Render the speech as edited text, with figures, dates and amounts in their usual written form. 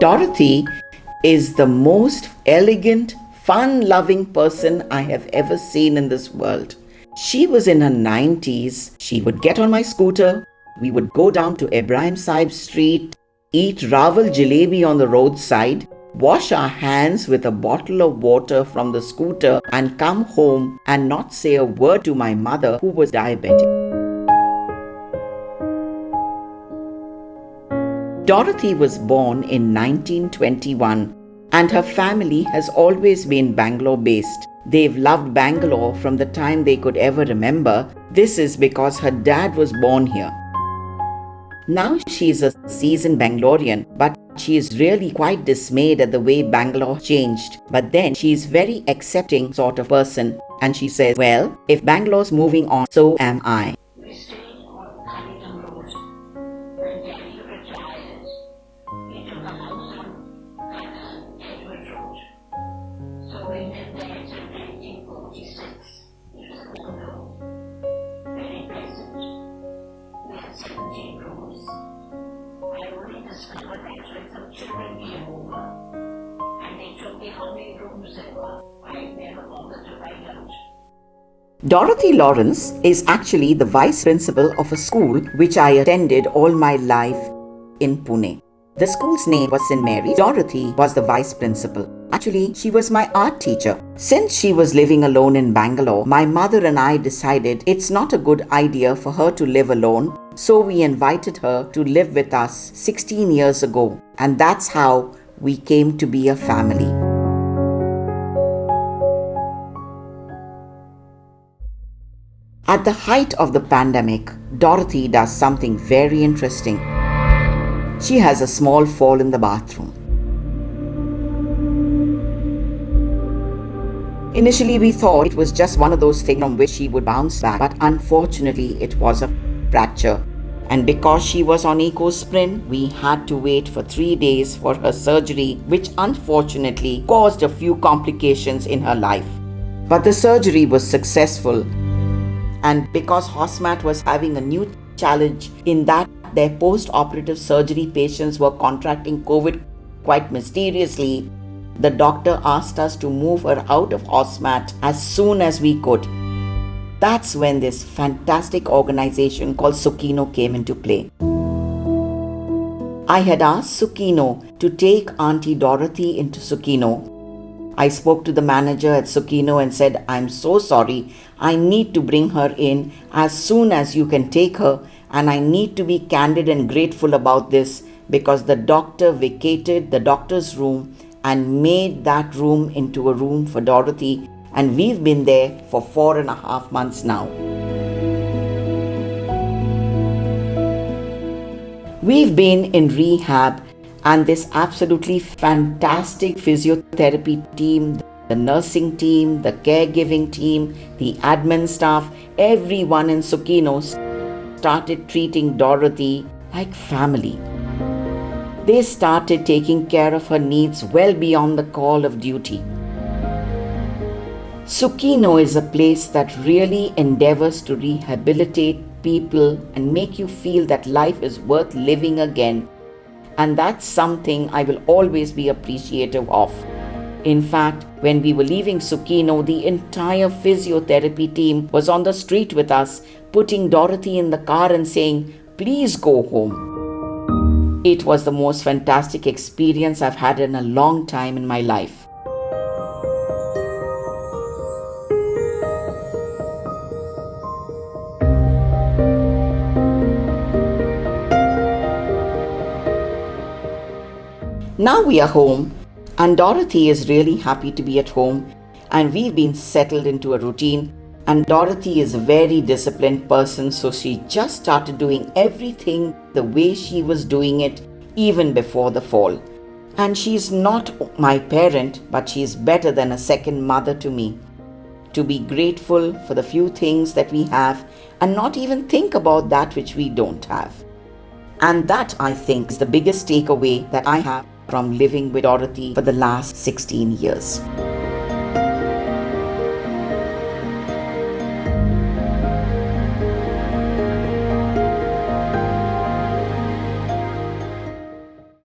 Dorothy is the most elegant, fun-loving person I have ever seen in this world. She was in her 90s. She would get on my scooter. We would go down to Ibrahim Saib Street, eat Rawal jalebi on the roadside, wash our hands with a bottle of water from the scooter and come home and not say a word to my mother who was diabetic. Dorothy was born in 1921 and her family has always been Bangalore based. They've loved Bangalore from the time they could ever remember. This is because her dad was born here. Now she's a seasoned Bangalorean, but she is really quite dismayed at the way Bangalore changed. But then she's very accepting sort of person and she says, well, if Bangalore's moving on, so am I. We stayed on Continuum Road and then we retired. We took a house on Edward Road. So we lived there till 1946. It was a bungalow, very pleasant. We had 17 rooms. I only discovered that when some children came over and they told me how many rooms there were. I never bothered to find out. Dorothy Lawrence is actually the vice principal of a school which I attended all my life in Pune. The school's name was St. Mary. Dorothy was the vice principal. Actually, she was my art teacher. Since she was living alone in Bangalore, my mother and I decided it's not a good idea for her to live alone. So we invited her to live with us 16 years ago. And that's how we came to be a family. At the height of the pandemic, Dorothy does something very interesting. She has a small fall in the bathroom. Initially, we thought it was just one of those things from which she would bounce back, but unfortunately, it was a fracture. And because she was on eco-sprint, we had to wait for 3 days for her surgery, which unfortunately caused a few complications in her life. But the surgery was successful. And because HOSMAT was having a new challenge in that their post-operative surgery patients were contracting COVID quite mysteriously, the doctor asked us to move her out of HOSMAT as soon as we could. That's when this fantastic organization called Sukino came into play. I had asked Sukino to take Auntie Dorothy into Sukino. I spoke to the manager at Sukino and said, I'm so sorry, I need to bring her in as soon as you can take her, and I need to be candid and grateful about this because the doctor vacated the doctor's room and made that room into a room for Dorothy, and we've been there for 4.5 months now. We've been in rehab, and this absolutely fantastic physiotherapy team, the nursing team, the caregiving team, the admin staff, everyone in Sukino started treating Dorothy like family. They started taking care of her needs well beyond the call of duty. Sukino is a place that really endeavors to rehabilitate people and make you feel that life is worth living again. And that's something I will always be appreciative of. In fact, when we were leaving Sukino, the entire physiotherapy team was on the street with us, putting Dorothy in the car and saying, please go home. It was the most fantastic experience I've had in a long time in my life. Now we are home, and Dorothy is really happy to be at home, and we've been settled into a routine, and Dorothy is a very disciplined person, so she just started doing everything the way she was doing it even before the fall. And she's not my parent, but she's better than a second mother to me. To be grateful for the few things that we have and not even think about that which we don't have. And that, I think, is the biggest takeaway that I have from living with Dorothy for the last 16 years.